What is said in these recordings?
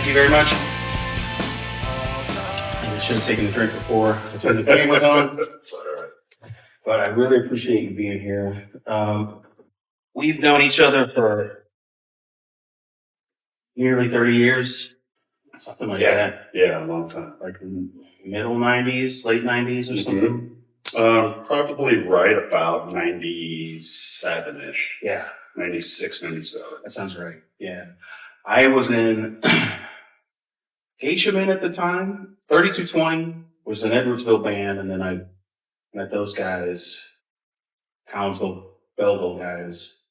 Thank you very much. I should have taken a drink before I turned the cameras on. That's all right. But I really appreciate you being here. We've known each other for nearly 30 years, something like that. Yeah, a long time. Like middle 90s, late 90s or something. Probably right about 97-ish. Yeah. 96, 97. That sounds right. Yeah. I was in Geishaman at the time. 3220 was an Edwardsville band, and then I met those guys, Townsville, Belleville guys,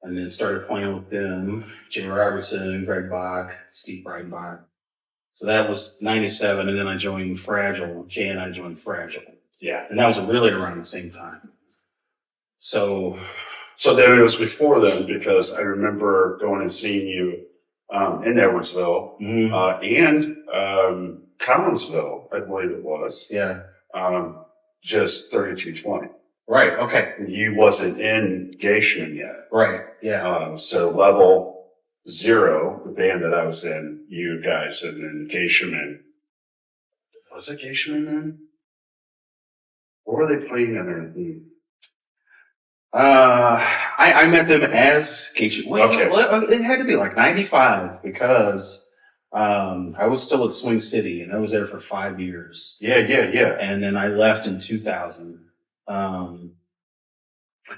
and then started playing with them, Jay Robertson, Greg Bach, Steve Breitenbach. So that was 97, and then I joined Fragile. Jay and I joined Fragile. Yeah. And that was really around the same time. So then it was before then, because I remember going and seeing you in Edwardsville and Collinsville, I believe it was. Yeah. Just 3220. Right. Okay. You wasn't in Geishaman yet. Right. Yeah. So Level Zero, the band that I was in, you guys, and then Geishaman. Was it Geishaman then? What were they playing underneath? I met them as Geishaman. Okay. Well, it had to be like 95 because I was still at Swing City and I was there for 5 years. Yeah. And then I left in 2000.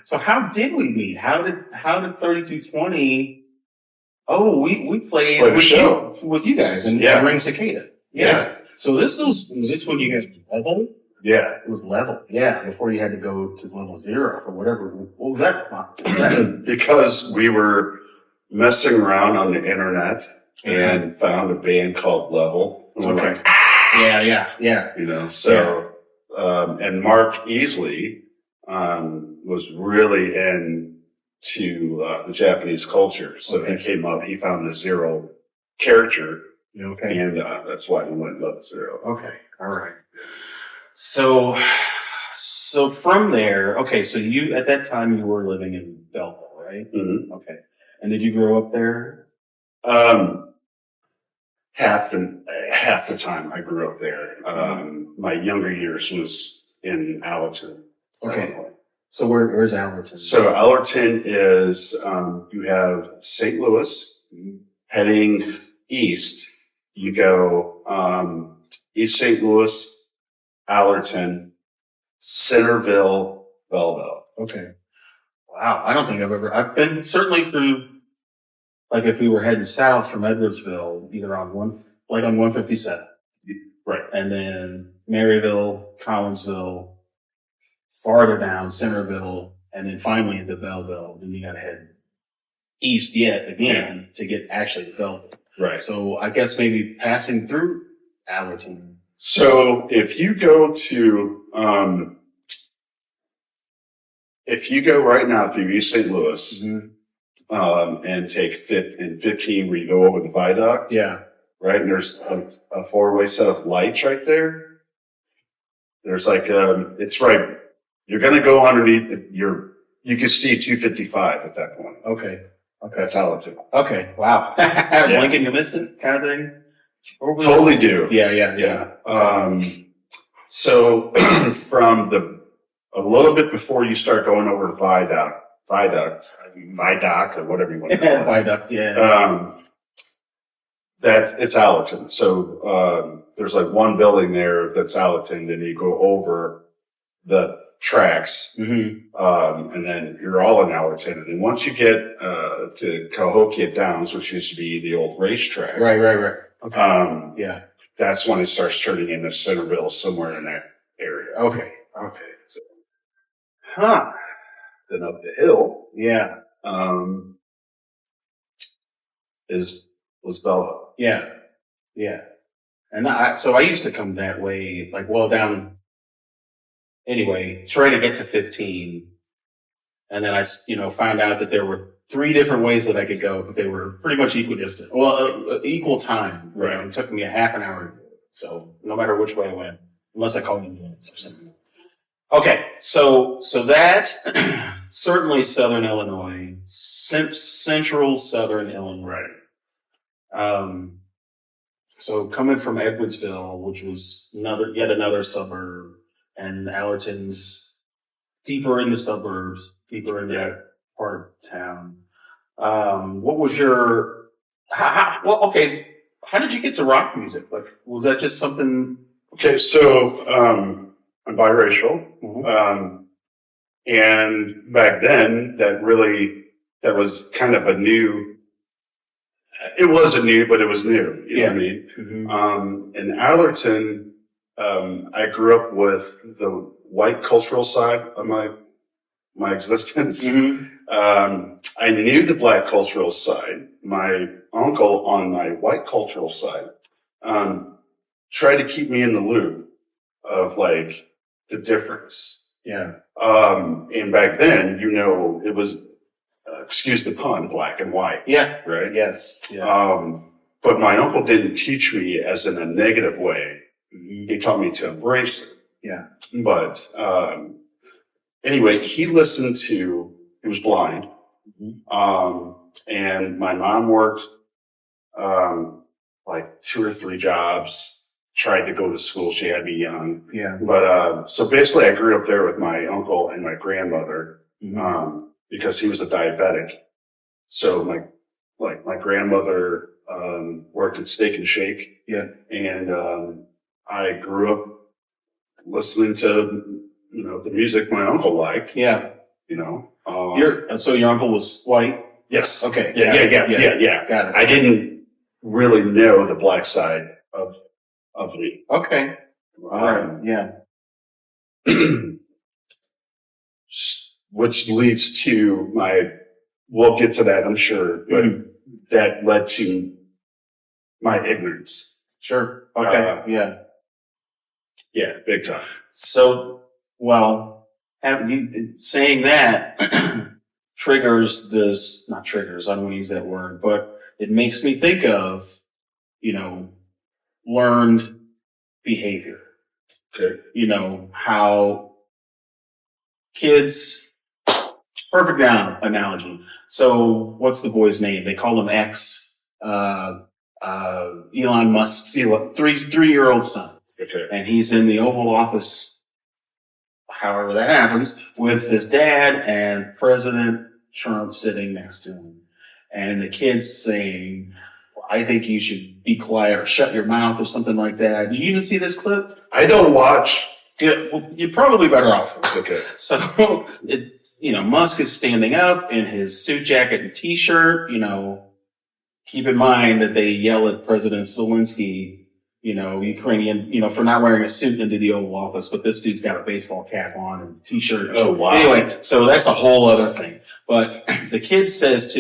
So how did we meet? How did 3220? Oh, we played with you guys in Ring Cicada. Yeah. So was this when you guys were Level? Yeah. It was Level. Yeah. Before you had to go to Level 0 for whatever. What was that? Because we were messing around on the internet and found a band called Level. And we're like, Yeah. You know, so, and Mark Easley, was really into, the Japanese culture. So he came up, he found the Zero character. Okay. And, that's why we went Level Zero. Okay. All right. So from there, so you, at that time you were living in Belleville, right? Mm-hmm. Okay. And did you grow up there? Half the time I grew up there. My younger years was in Allerton. Okay. So where's Allerton? So Allerton is, you have St. Louis heading east. You go, East St. Louis, Allerton, Centerville, Belleville. Okay. Wow. I don't think I've been certainly through, like if we were heading south from Edwardsville, either on 157. Right. And then Maryville, Collinsville, farther down, Centerville, and then finally into Belleville. Then you gotta head east yet again to get actually to Belleville. Right. So I guess maybe passing through Allerton. So if you go right now through East St. Louis, and take 15 where you go over the viaduct. Yeah. Right. And there's a four-way set of lights right there. There's like, it's right. You're going to go underneath you can see 255 at that point. Okay. That's Allerton. Okay. Wow. Lincoln, you miss it kind of thing? Totally do. Yeah. So from a little bit before you start going over the viaduct, or whatever you want to call it. Viaduct, yeah. It's Allerton. So, there's like one building there that's Allerton, then you go over the tracks, and then you're all in Allerton. And then once you get, to Cahokia Downs, which used to be the old racetrack. Right. Okay. That's when it starts turning into Centerville, somewhere in that area. Okay. So, then up the hill. Yeah. Was Belleville. Yeah. And I used to come that way, like down. Anyway, try to get to 15. And then I, found out that there were 3 different ways that I could go, but they were pretty much equidistant. Well, equal time. Right. It took me a half an hour. So no matter which way I went, unless I called in minutes or something. Okay. So that certainly Southern Illinois, central Southern Illinois. Right. So coming from Edwardsville, which was yet another suburb, and Allerton's deeper in the suburbs, deeper in that part of town. What was your, how did you get to rock music? Like, was that just something? Okay. So, I'm biracial. Mhm. And back then that was kind of it wasn't new, but it was new. You know what I mean? Mm-hmm. In Allerton, I grew up with the white cultural side of my existence. Mm-hmm. I knew the black cultural side. My uncle on my white cultural side, tried to keep me in the loop of like the difference. Yeah. And back then, it was, excuse the pun, black and white. Yeah. Right. Yes. Yeah. But my uncle didn't teach me as in a negative way. Mm-hmm. He taught me to embrace it. Yeah. But, anyway, he was blind. Mm-hmm. And my mom worked, like 2 or 3 jobs, tried to go to school. She had me young. Yeah. But, so basically I grew up there with my uncle and my grandmother, Mm-hmm. because he was a diabetic. So my grandmother, worked at Steak and Shake. Yeah. And, I grew up listening to, the music my uncle liked. Yeah. So your uncle was white? Yes. Okay. Yeah. Got it. I didn't really know the black side of me. Okay. All right. Yeah. Which leads to we'll get to that, I'm sure, but that led to my ignorance. Sure. Okay. Yeah. Yeah, big time. So, well, saying that triggers this, not triggers, I don't want to use that word, but it makes me think of, learned behavior. Okay. How kids, perfect analogy. So what's the boy's name? They call him X, Elon Musk's 3-year-old son. Okay. And he's in the Oval Office, however that happens, with his dad and President Trump sitting next to him. And the kid's saying, I think you should be quiet or shut your mouth or something like that. Did you even see this clip? I don't watch. Yeah, well, you're probably better off. Okay. So, Musk is standing up in his suit jacket and t-shirt. Keep in mind that they yell at President Zelensky, Ukrainian, for not wearing a suit into the Oval Office, but this dude's got a baseball cap on and t-shirt. Oh, wow. Anyway, so that's a whole other thing. But the kid says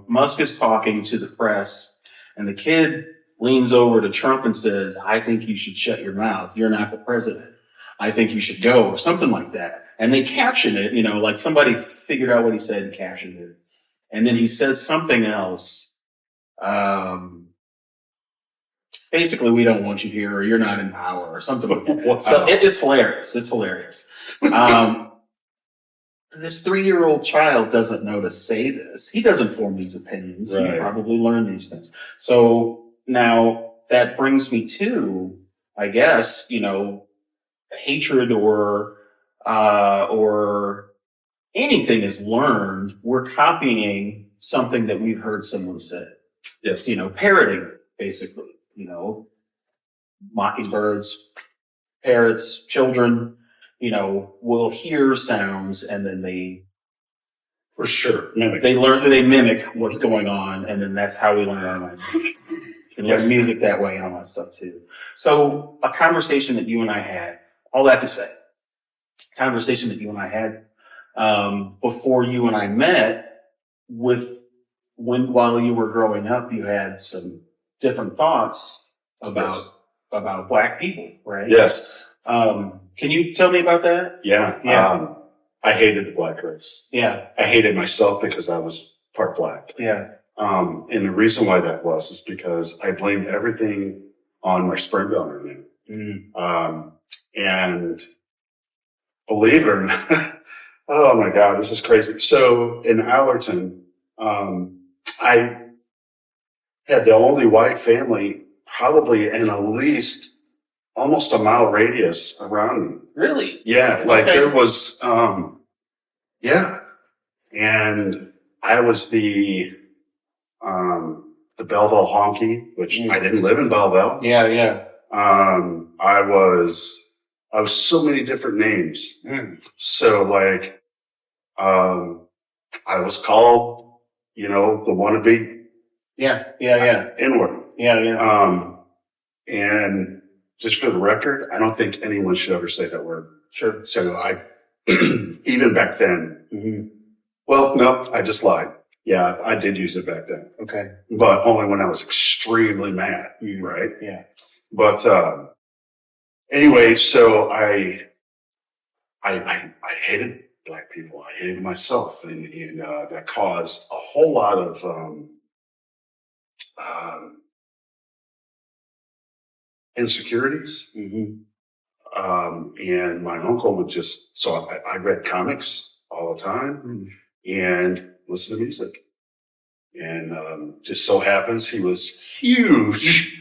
Musk is talking to the press, and the kid leans over to Trump and says, I think you should shut your mouth. You're not the president. I think you should go, or something like that. And they caption it, like somebody figured out what he said and captioned it. And then he says something else. Basically, we don't want you here, or you're not in power, or something like that. Wow. So it's hilarious. It's hilarious. This 3-year-old child doesn't know to say this. He doesn't form these opinions. Right. He probably learned these things. So now that brings me to, I guess, hatred or anything is learned. We're copying something that we've heard someone say. Yes. Parroting, basically. Mockingbirds, parrots, children, will hear sounds and then for sure, they mimic what's going on, and then that's how we learn our language. You can learn music that way and all that stuff too. So a conversation that you and I had, all that to say, before you and I met, while you were growing up, you had some different thoughts about black people, right? Yes. Can you tell me about that? Yeah. Yeah. I hated the black race. Yeah. I hated myself because I was part black. Yeah. And the reason why that was because I blamed everything on my sperm donor name. Mm. And believe it or not, oh my God, this is crazy. So in Allerton, had the only white family probably in at least almost a mile radius around me. Really? Yeah, like there was, yeah. And I was the Belleville honky, which I didn't live in Belleville. Yeah, yeah. I was so many different names. So like, I was called, the wannabe. Yeah. N-word. Yeah. And just for the record, I don't think anyone should ever say that word. Sure. So even back then, well, no, I just lied. Yeah, I did use it back then. Okay. But only when I was extremely mad, right? Yeah. But, anyway, so I hated black people. I hated myself. And that caused a whole lot of, insecurities. And my uncle would so I read comics all the time and listened to music. And, just so happens he was huge,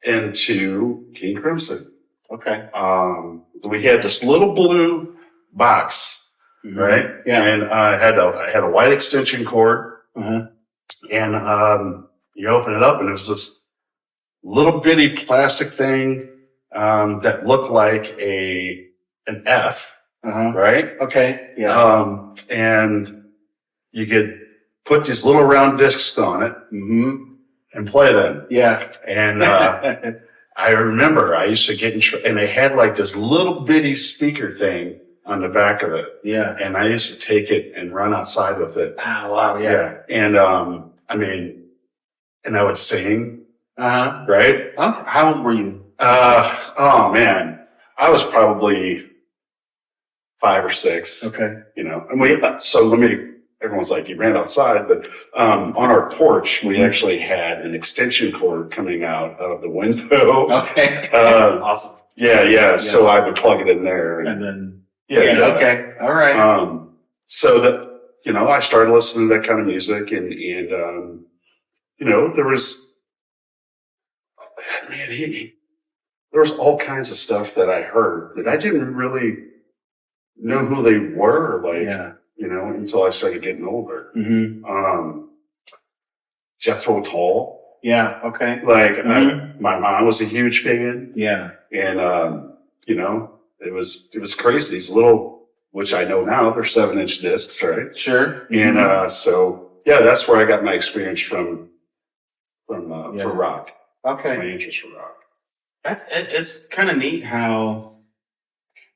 into King Crimson. Okay. We had this little blue box, right? Yeah. And I had a white extension cord. And, you open it up and it was this little bitty plastic thing, that looked like an F, right? Okay. Yeah. And you could put these little round discs on it and play them. Yeah. And I remember I used to get and they had like this little bitty speaker thing on the back of it. Yeah. And I used to take it and run outside with it. Oh, wow. Yeah. And and I would sing. Right? How old were you? Oh man, I was probably 5 or 6. Okay. And everyone's like, you ran outside, but, on our porch, we actually had an extension cord coming out of the window. Okay. Awesome. Yeah. So I would plug it in there. And then, okay. All right. So that, I started listening to that kind of music and there was, there was all kinds of stuff that I heard that I didn't really know who they were, until I started getting older. Jethro Tull. Yeah. Okay. My mom was a huge fan. Yeah. And, it was crazy. These little, which I know now, they're 7-inch discs, right? Sure. And, so yeah, that's where I got my experience from for rock. Okay. My interest for rock. It's kind of neat how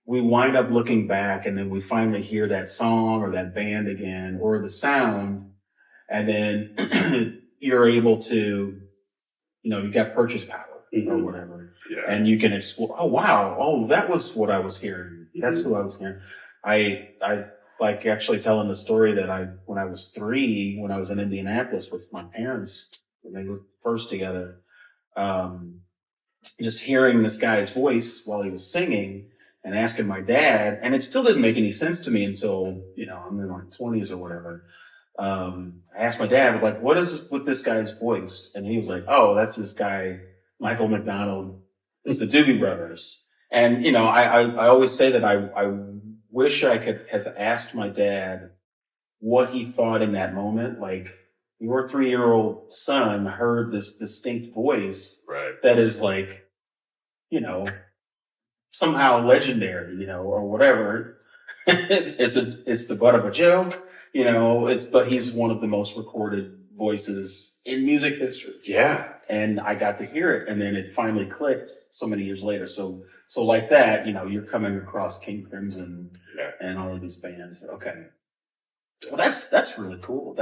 we wind up looking back and then we finally hear that song or that band again or the sound. And then you're able to, you've got purchase power or whatever. Yeah. And you can explore. Oh, wow. Oh, that was what I was hearing. That's who I was hearing. I like actually telling the story that when I was 3, when I was in Indianapolis with my parents, when they were first together, just hearing this guy's voice while he was singing and asking my dad, and it still didn't make any sense to me until, I'm in my 20s or whatever. I asked my dad, like, what is with this guy's voice? And he was like, oh, that's this guy, Michael McDonald. It's the Doobie Brothers. And, I always say that I wish I could have asked my dad what he thought in that moment. Like, your 3-year-old son heard this distinct voice that is like, somehow legendary, or whatever. It's the butt of a joke, but he's one of the most recorded voices in music history. Yeah. And I got to hear it and then it finally clicked so many years later. So like that, you're coming across King Crimson and all of these bands. Okay. Well, that's really cool.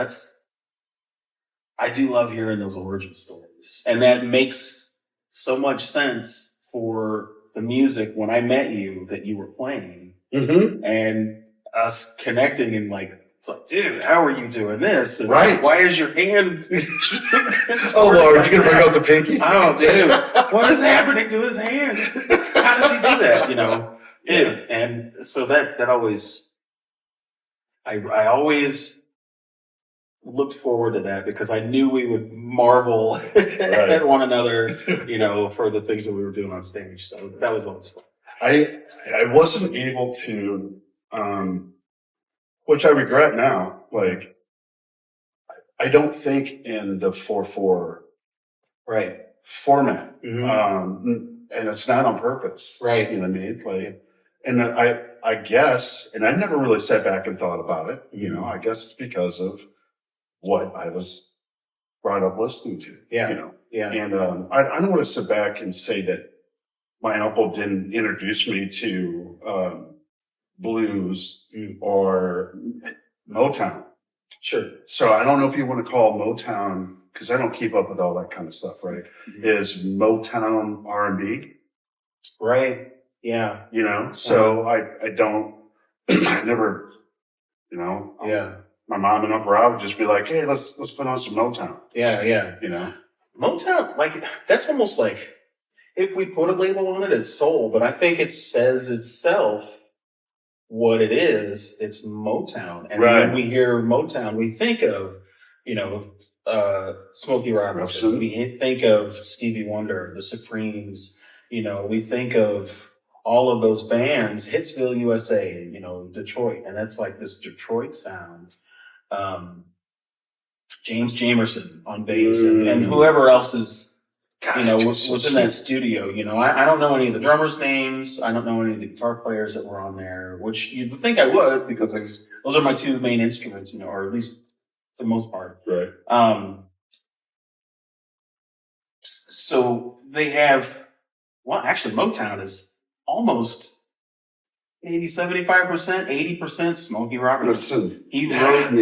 I do love hearing those origin stories. And that makes so much sense for the music when I met you that you were playing and us connecting and it's like, dude, how are you doing this? And why is your hand? Oh Lord, you're going to bring out the pinky? Oh dude, what is happening to his hands? How does he do that? Yeah. And so that always, I always looked forward to that because I knew we would marvel at one another, for the things that we were doing on stage. So that was always fun. I wasn't able to, which I regret now. Like, I don't think in the 4/4 format, and it's not on purpose, right? You know what I mean? Like, and I guess, and I never really sat back and thought about it. I guess it's because of what I was brought up listening to. Yeah. And I don't want to sit back and say that my uncle didn't introduce me to blues or Motown. Sure. So I don't know if you want to call Motown, because I don't keep up with all that kind of stuff, right? Is Motown R&B? Right. Yeah. So I don't, I never, my mom and Uncle Rob would just be like, hey, let's put on some Motown. Yeah. Motown, like, that's almost like, if we put a label on it, it's soul, but I think it says itself what it is. It's Motown. And when we hear Motown, we think of, Smokey Robinson. We think of Stevie Wonder, the Supremes. We think of all of those bands, Hitsville, USA, Detroit. And that's like this Detroit sound. James Jamerson on bass and whoever else is, was in that studio. I don't know any of the drummers' names. I don't know any of the guitar players that were on there, which you'd think I would because those are my two main instruments, or at least for the most part. Right. So they have, actually Motown is almost maybe 75%, 80% Smokey Robinson. He wrote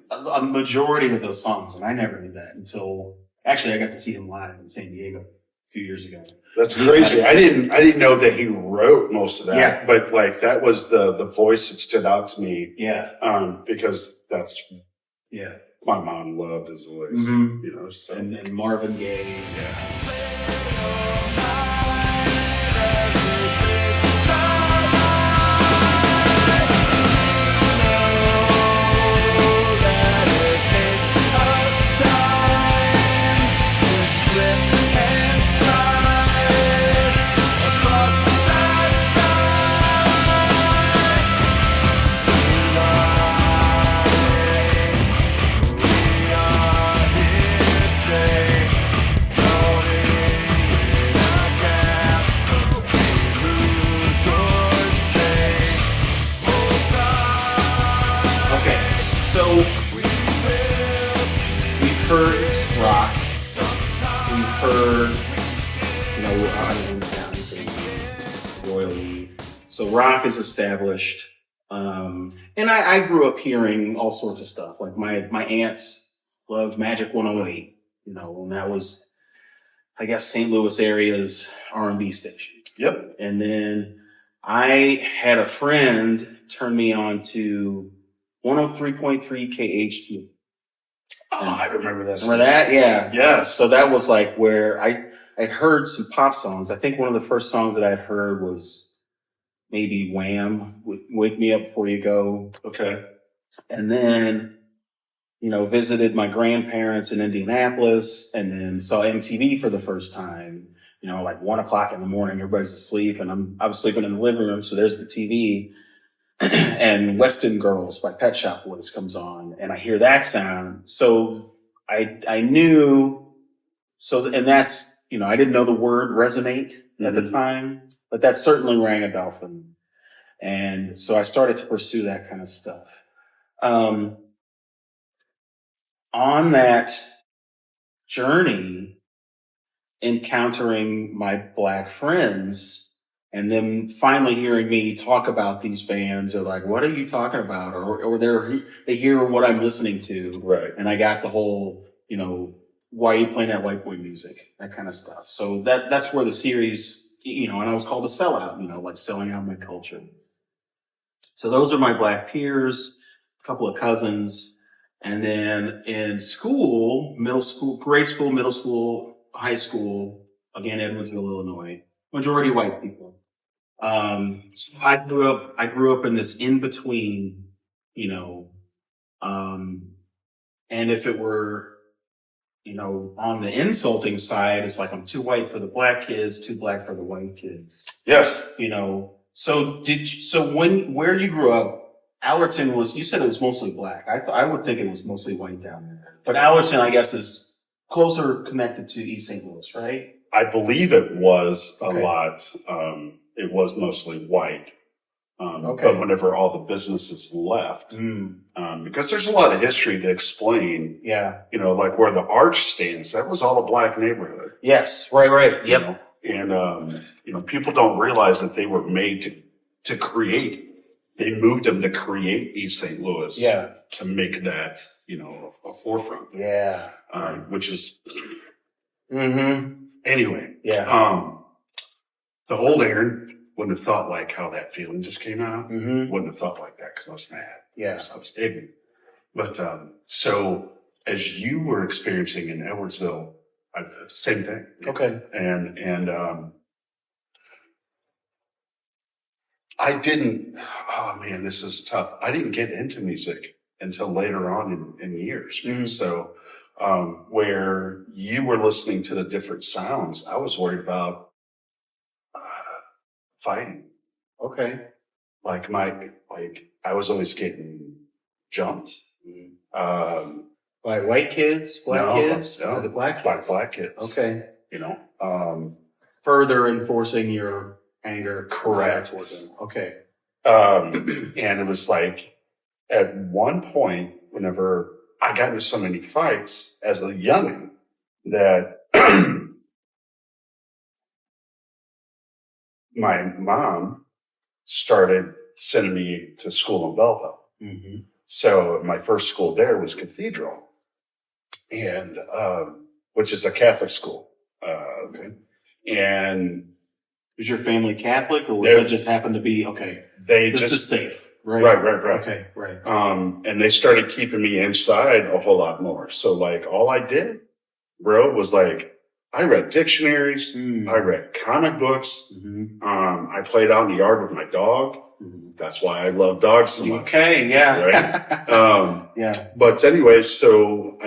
a majority of those songs, and I never knew that until actually I got to see him live in San Diego a few years ago. That's crazy. I didn't know that he wrote most of that. Yeah. But like that was the voice that stood out to me. Yeah. Because that's my mom loved his voice. So. And Marvin Gaye. Yeah. Heard rock. We've heard, royally. So rock is established. And I grew up hearing all sorts of stuff. Like my aunts loved Magic 108, and that was, I guess, St. Louis area's R&B station. Yep. And then I had a friend turn me on to 103.3 KHT. Oh, I remember that. Remember that? Yeah. Yes. So that was like where I'd heard some pop songs. I think one of the first songs that I'd heard was maybe Wham with Wake Me Up Before You Go. Okay. And then, visited my grandparents in Indianapolis and then saw MTV for the first time, like 1 o'clock in the morning, everybody's asleep and I was sleeping in the living room. So there's the TV. And Weston Girls by Pet Shop Boys comes on and I hear that sound. So I knew, and that's, I didn't know the word resonate at the time, but that certainly rang a bell for me. And so I started to pursue that kind of stuff. On that journey, encountering my Black friends, and then finally hearing me talk about these bands, they're like, what are you talking about? Or they hear what I'm listening to. Right. And I got the whole, why are you playing that white boy music? That kind of stuff. So that's where the series, and I was called a sellout, like selling out my culture. So those are my Black peers, a couple of cousins. And then in school, grade school, middle school, high school, again, Edwardsville, Illinois, majority white people. So I grew up in this in between, And if it were, on the insulting side, it's like I'm too white for the black kids, too black for the white kids. Yes. So where you grew up, Allerton you said it was mostly black. I would think it was mostly white down there. But Allerton, I guess, is closer connected to East St. Louis, right? I believe it was a Okay. lot. It was mostly white. Okay. But whenever all the businesses left, because there's a lot of history to explain, Yeah. like where the arch stands, that was all a black neighborhood. Yes. Right. You know? And, people don't realize that they were made to create. They moved them to create East St. Louis. Yeah. To make that, a forefront. Yeah. Which is, Mm-hmm. anyway. Yeah. The whole Aaron wouldn't have thought like how that feeling just came out. Mm-hmm. Wouldn't have thought like that because I was mad. Yeah. 'Cause I was ignorant. But, so as you were experiencing in Edwardsville, same thing. Okay. And I didn't, oh man, this is tough. I didn't get into music until later on in years. Mhm. So, where you were listening to the different sounds, I was worried about fighting. Okay. I was always getting jumped. By white kids, black No, kids, no. or the black By kids? black kids. Okay. Further Further enforcing your anger. Correct. Towards them. Okay. And it was like, at one point, whenever I got into so many fights as a youngin', that my mom started sending me to school in Belleville. Mm-hmm. So my first school there was Cathedral, and which is a Catholic school. Okay. And Is your family Catholic, or was They're- that just happen to be, okay, they this just is safe, right? right. Okay, right. And they started keeping me inside a whole lot more. So like all I did, bro, was like I read dictionaries, I read comic books, Mm-hmm. I played out in the yard with my dog. Mm-hmm. That's why I love dogs so much. Okay, yeah. Right? Yeah. But anyway, so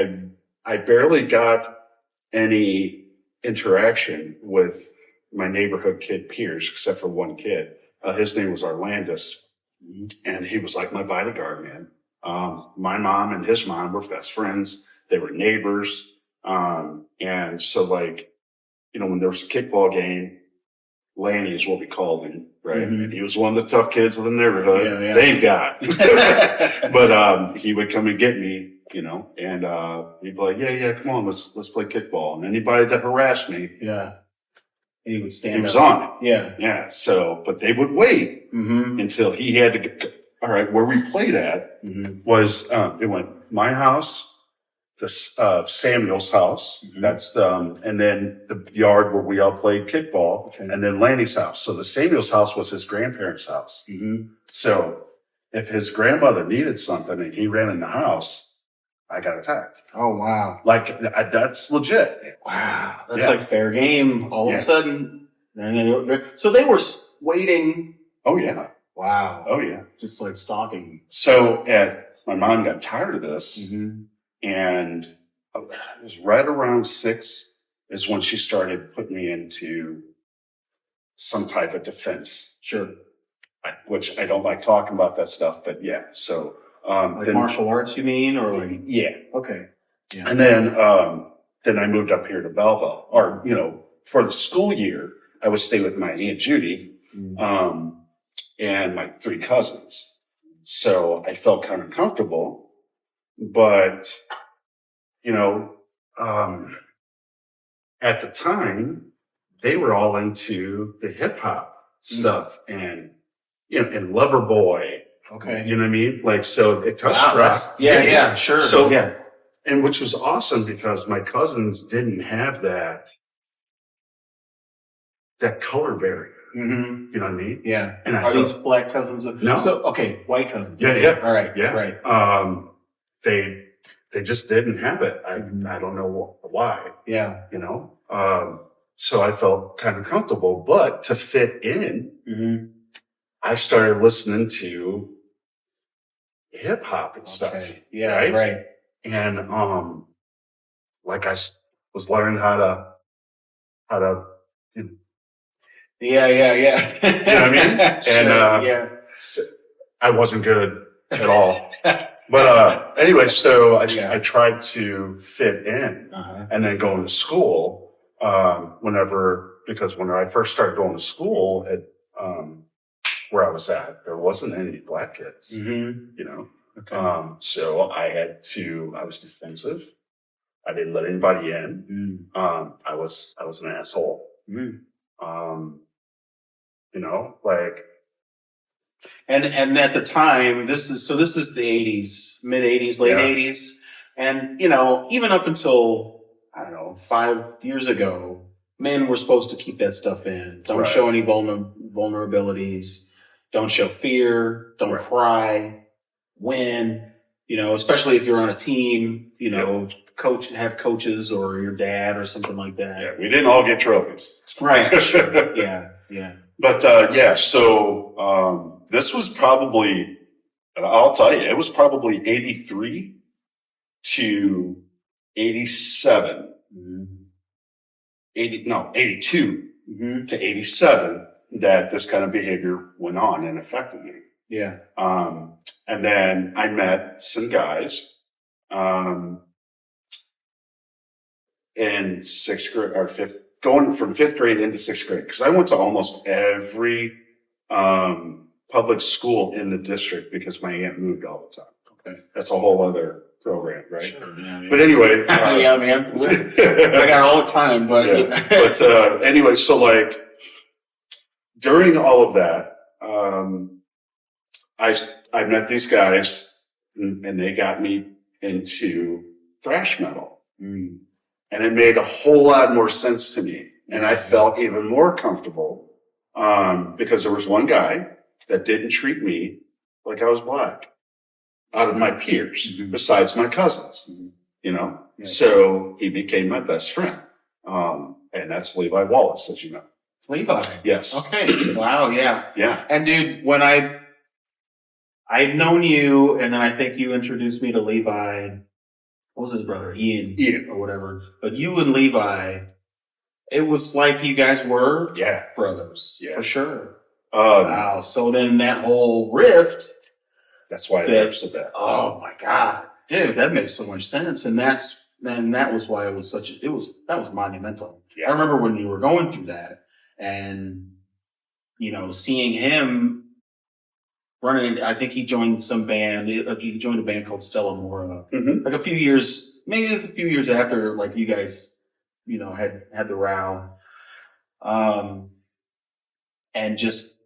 I barely got any interaction with my neighborhood kid peers, except for one kid. His name was Arlandis, and he was like my bodyguard, man. My mom and his mom were best friends. They were neighbors. And so like, when there was a kickball game, Lanny is what we called him, right? Mhm. And he was one of the tough kids of the neighborhood. Yeah. Thank God. But he would come and get me, and he'd be like, yeah, come on, let's play kickball. And anybody that harassed me, Yeah. And he would stand he was up. on it. Yeah. Yeah. So, but they would wait Mm-hmm. until he had to go. All right, where we played at Mm-hmm. was it went my house, the Samuel's house. Mhm. That's and then the yard where we all played kickball, Okay. and then Lanny's house. So the Samuel's house was his grandparents' house. Mm-hmm. So if his grandmother needed something and he ran in the house, I got attacked. Oh, wow. Like that's legit. Wow. That's Yeah. like fair game. All of Yeah. a sudden. So they were waiting. Oh yeah. Wow. Oh yeah. Just like stalking. So my mom got tired of this. Mm-hmm. And it was right around 6 is when she started putting me into some type of defense, Sure. which I don't like talking about that stuff, but yeah. So, Like martial arts, you mean? Or like, yeah. okay. Yeah. And then I moved up here to Belleville, or, for the school year, I would stay with my Aunt Judy, and my 3 cousins. So I felt kind of comfortable, but, at the time, they were all into the hip hop stuff and, and Loverboy. Okay. You know what I mean? Like, so it touched Wow, rock. yeah, sure. So, yeah. and which was awesome because my cousins didn't have that color barrier. Mm-hmm. You know what I mean? Yeah. And I Are felt, these black cousins? No. So, okay, white cousins. Yeah, yeah. All right. yeah. Right. They just didn't have it. I don't know why, Yeah. so I felt kind of comfortable, but to fit in, Mm-hmm. I started listening to hip hop and stuff. Okay. Yeah. Right? Right. And, like was learning how to, you Yeah. know what I mean? And, Yeah. I wasn't good at all. But, anyway, so Yeah. I tried to fit in and then going to school, because when I first started going to school at, where I was at, there wasn't any black kids, you know? Okay. So I was defensive. I didn't let anybody in. I was an asshole. You know, like. And at the time, this is the 80s, mid 80s, late 80s. And, you know, even up until, I don't know, 5 years ago, men were supposed to keep that stuff in. Don't show any vulnerabilities. Don't show fear. Don't cry. Win. You know, especially if you're on a team, you know, have coaches or your dad or something like that. Yeah, we didn't all get trophies. Right. Sure. Yeah. But, so, this was probably, I'll tell you, it was probably 83 to 87, 82 to 87 that this kind of behavior went on and affected me. Yeah. And then I met some guys, in sixth grade or going from fifth grade into sixth grade. Cause I went to almost every, public school in the district because my aunt moved all the time. Okay. That's a whole other program, right? Sure, yeah. But anyway. Yeah, man. I got all the time, but. Yeah. But, anyway, so like during all of that, I met these guys and they got me into thrash metal. And it made a whole lot more sense to me. And I felt even more comfortable, because there was one guy that didn't treat me like I was black out of my peers, besides my cousins, you know? Yeah. So he became my best friend. And that's Levi Wallace, as you know. Levi? Yes. Okay. Wow. Yeah. Yeah. And dude, when I'd known you, and then I think you introduced me to Levi. What was his brother? Ian. Or whatever. But you and Levi, it was like you guys were brothers. Yeah. For sure. Wow. So then that whole rift. That's why it so bad. Oh my God. Dude, that makes so much sense. And that was why it was that was monumental. Yeah. I remember when you were going through that and, you know, seeing him running, I think he joined some band. He joined a band called Stella Mora. Like maybe it was a few years after, like you guys, you know, had the row. And just,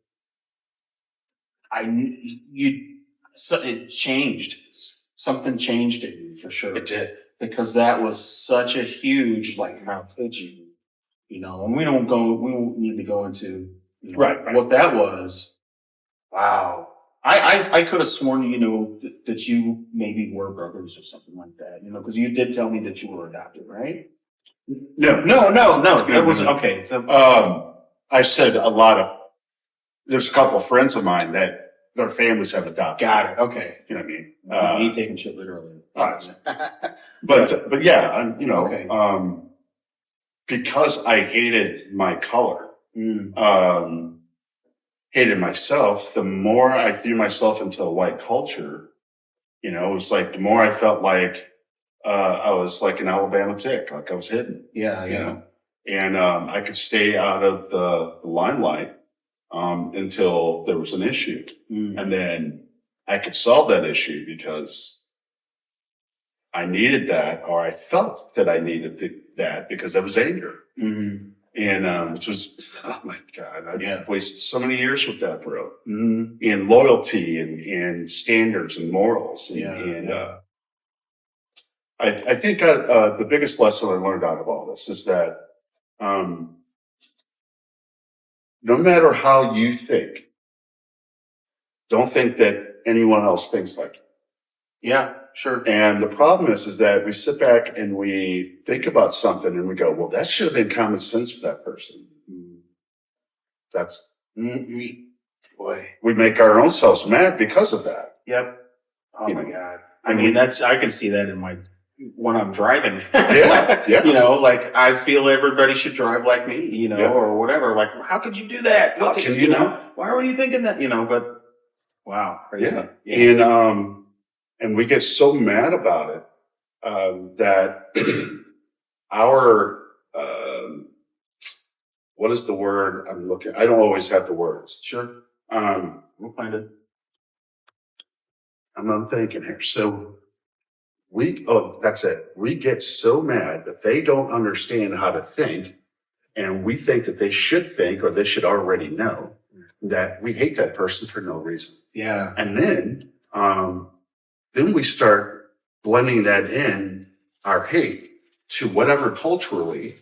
it changed. Something changed in you for sure. It did. Because that was such a huge, like, how could you, you know, and we won't need to go into, you know, what that was. Wow. I could have sworn, you know, that you maybe were brothers or something like that, you know, because you did tell me that you were adopted, right? No. That wasn't, okay. I said there's a couple of friends of mine that their families have adopted. Got it. Okay. You know what I mean? You ain't taking shit literally. But yeah, you know, because I hated my color, hated myself, the more I threw myself into a white culture, you know, it was like the more I felt like I was like an Alabama tick, like I was hidden. Yeah. You know? And I could stay out of the limelight until there was an issue. And then I could solve that issue because I needed that, or I felt that I needed that because I was anger. And which was, oh my God, I've wasted so many years with that, bro. And loyalty and standards and morals. I think the biggest lesson I learned out of all this is that no matter how you think, don't think that anyone else thinks like you. Yeah, sure. And the problem is that we sit back and we think about something and we go, well, that should have been common sense for that person. That's, we make our own selves mad because of that. Yep. Oh my God. I mean, I can see that when I'm driving. Yeah. You know, like I feel everybody should drive like me, you know, or whatever. Like, how could you do that? How can you know? Why were you thinking that? You know, but wow. Crazy. Yeah. And we get so mad about it, that our, what is the word I'm looking? I don't always have the words. Sure. We'll find it. I'm thinking here. So that's it. We get so mad that they don't understand how to think, and we think that they should think or they should already know, that we hate that person for no reason. Yeah. And then we start blending that in, our hate, to whatever culturally.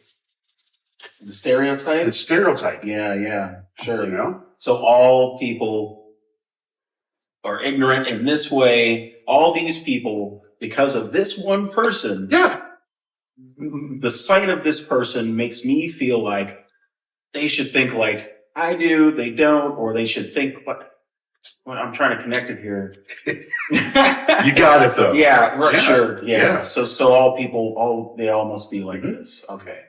The stereotype? Yeah. Sure. You know? So all people are ignorant in this way. All these people, because of this one person. Yeah. The sight of this person makes me feel like they should think like I do, they don't, or they should think like, well, I'm trying to connect it here. You got it though. Yeah, right, yeah. Sure. Yeah. So all people, they all must be like this. Okay.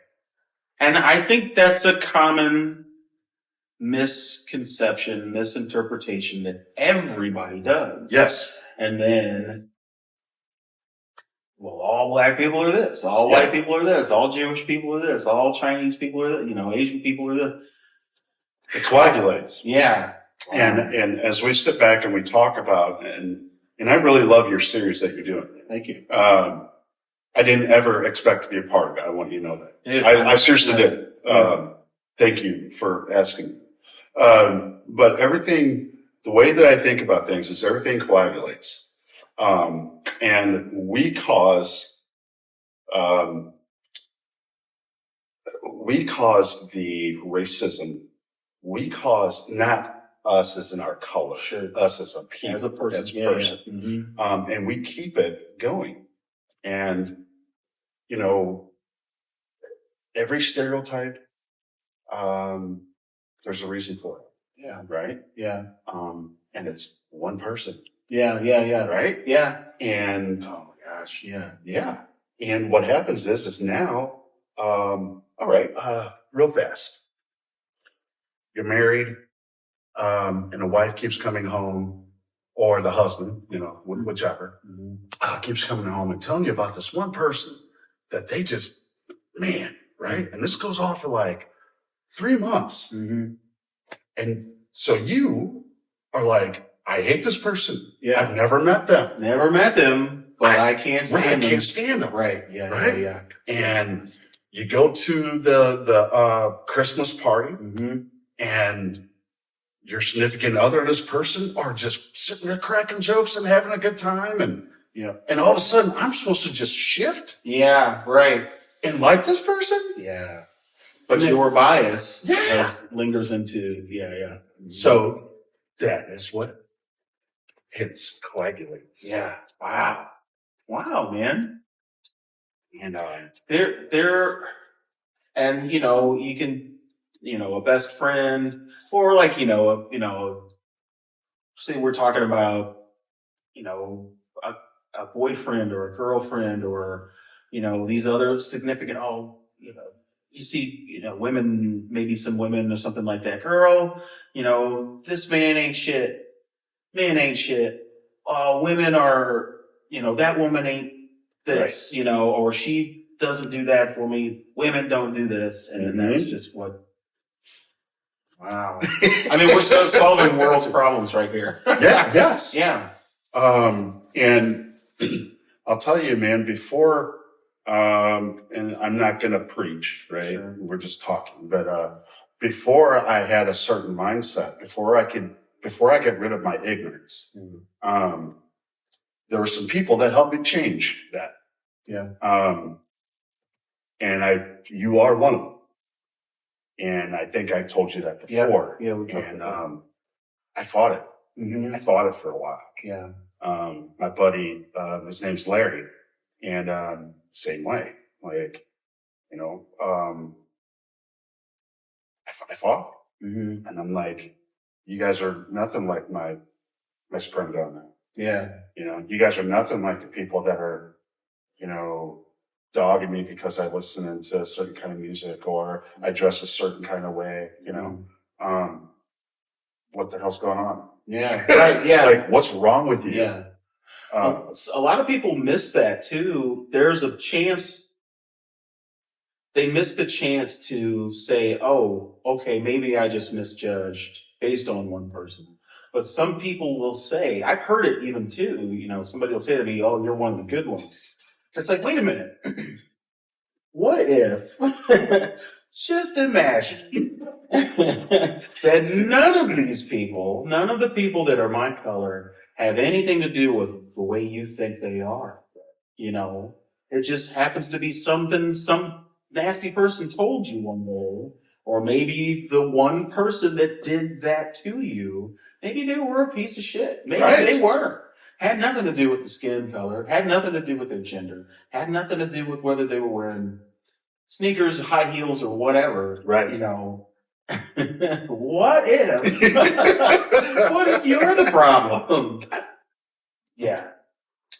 And I think that's a common misconception, misinterpretation that everybody does. Yes. And then, well, all black people are this, all white people are this, all Jewish people are this, all Chinese people are this, you know, Asian people are this. It coagulates. Yeah. And as we sit back and we talk about, and I really love your series that you're doing. Thank you. I didn't ever expect to be a part of it. I want you to know that. Yeah. I seriously did. Thank you for asking. But everything, the way that I think about things is everything coagulates. And we cause the racism. We cause not us as in our color, us as a people, as a person. Mm-hmm. And we keep it going. And, you know, every stereotype, there's a reason for it. Yeah. Right? Yeah. And it's one person. Yeah. Right? Yeah. And oh my gosh. Yeah. Yeah. And what happens is now, all right, real fast. You're married, and a wife keeps coming home, or the husband, you know, whichever, keeps coming home and telling you about this one person that they just, man, right? And this goes on for like 3 months. Mm-hmm. And so you are like, I hate this person. Yeah. I've never met them. But I can't stand them. I can't stand them. Right. Yeah. Right. Yeah. And you go to the Christmas party, and your significant other and this person are just sitting there cracking jokes and having a good time, and all of a sudden I'm supposed to just shift. Yeah. Right. And like this person. Yeah. But your bias lingers into So that is what coagulates. Yeah. Wow, man. And and you know, you can, you know, a best friend, or like, say we're talking about, you know, a boyfriend or a girlfriend, or, you know, these other significant, you see, you know, women, maybe some women or something like that. Girl, you know, this man ain't shit. Men ain't shit. Women are, you know, that woman ain't this, right. You know, or she doesn't do that for me. Women don't do this. And then that's just what, wow. I mean, we're solving world's problems right here. Yes. Yeah. And I'll tell you, man, before, and I'm not going to preach, right? Sure. We're just talking, but, before I had a certain mindset, before I get rid of my ignorance, there were some people that helped me change that. Yeah. And you are one of them. And I think I told you that before. Yeah, we talked about that. I fought it. Mm-hmm. I fought it for a while. Yeah. My buddy, his name's Larry, and same way. Like, you know, I fought, and I'm like, you guys are nothing like my best friend down there. Yeah. You know, you guys are nothing like the people that are, you know, dogging me because I listen to a certain kind of music or I dress a certain kind of way, you know. What the hell's going on? Yeah. Right. Yeah. Like, what's wrong with you? Yeah. A lot of people miss that too. There's a chance they missed the chance to say, oh, okay, maybe I just misjudged based on one person. But some people will say, I've heard it even too, you know, somebody will say to me, oh, you're one of the good ones. It's like, wait a minute. What if, just imagine that none of these people, none of the people that are my color have anything to do with the way you think they are. You know, it just happens to be something some nasty person told you one day, or maybe the one person that did that to you, maybe they were a piece of shit. Maybe they were. Had nothing to do with the skin color, had nothing to do with their gender, had nothing to do with whether they were wearing sneakers, high heels, or whatever. Right. You know, what if, what if you're the problem? Yeah.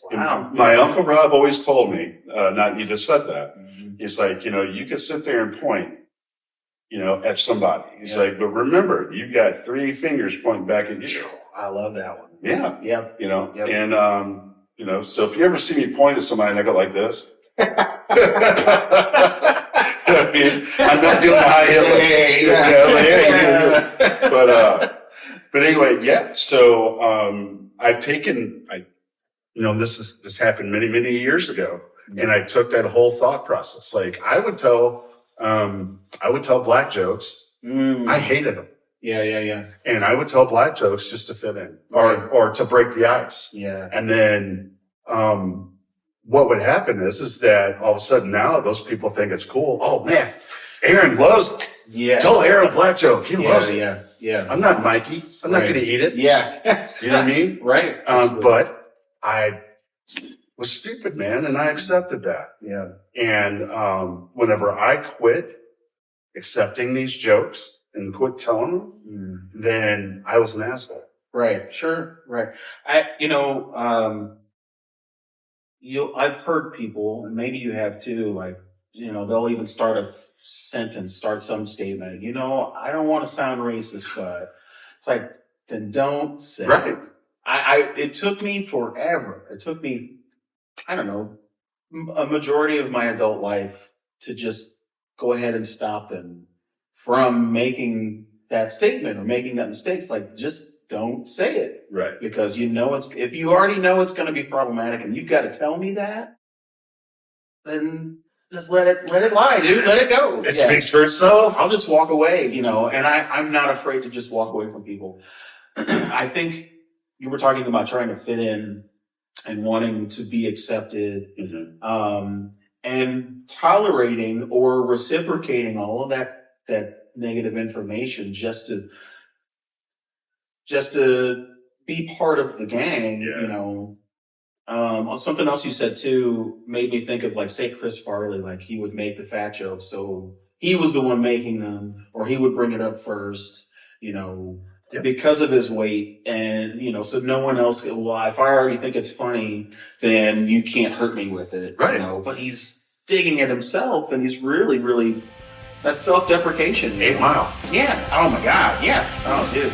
Wow. My Uncle Rob always told me, you just said that. He's like, you know, you can sit there and point, you know, at somebody. He's like, but remember, you got 3 fingers pointing back at you. I love that one. Yeah. Yep. You know, Yep. and, you know, so if you ever see me point at somebody and I go like this, I mean, I'm not doing the high heel. But anyway, yeah. So, I've taken, you know, this happened many, many years ago. And I took that whole thought process. Like I would tell black jokes. I hated them. Yeah. And I would tell black jokes just to fit in or to break the ice. Yeah. And then, what would happen is that all of a sudden now those people think it's cool. Oh man, Aaron loves it. Yeah. Tell Aaron a black joke. He loves it. Yeah. I'm not Mikey. I'm not going to eat it. Yeah. You know what I mean? Right. But I was stupid, man. And I accepted that. Yeah. And, whenever I quit accepting these jokes and quit telling them, then I was an asshole. Right. Sure. Right. I've heard people, and maybe you have too, like, you know, they'll even start a sentence, start some statement. You know, I don't want to sound racist, but it's like, then don't say it. It took me forever. It took me, I don't know, a majority of my adult life to just go ahead and stop them from making that statement or making that mistake. It's like, just don't say it. Right. Because you know if you already know it's going to be problematic and you've got to tell me that, then just let it lie, dude. Let it go. It speaks for itself. I'll just walk away, you know, and I'm not afraid to just walk away from people. I think you were talking about trying to fit in and wanting to be accepted, and tolerating or reciprocating all of that negative information just to be part of the gang, you know. Something else you said too made me think of, like, say Chris Farley, like he would make the fat jokes, so he was the one making them, or he would bring it up first, you know, because of his weight, and you know, so no one else. Well, if I already think it's funny, then you can't hurt me with it, right? You know, but he's digging at himself, and he's really, really, that's self-deprecation. 8 Mile. Yeah. Oh my God. Yeah. Oh, dude.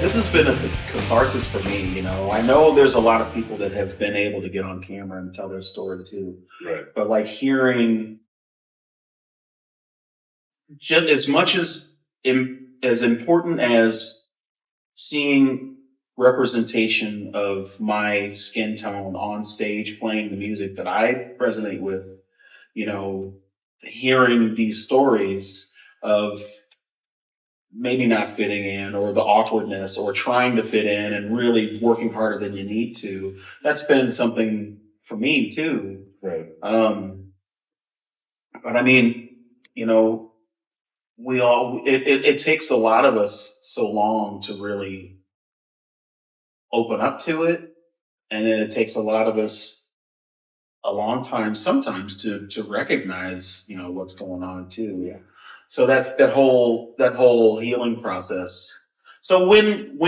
This has been a catharsis for me, you know. I know there's a lot of people that have been able to get on camera and tell their story too. Right. But like hearing just as much as important as seeing representation of my skin tone on stage playing the music that I resonate with, you know, hearing these stories of maybe not fitting in or the awkwardness or trying to fit in and really working harder than you need to. That's been something for me too. Right. But I mean, you know, it takes a lot of us so long to really open up to it. And then it takes a lot of us a long time sometimes to recognize, you know, what's going on too. Yeah. So that's that whole healing process. So when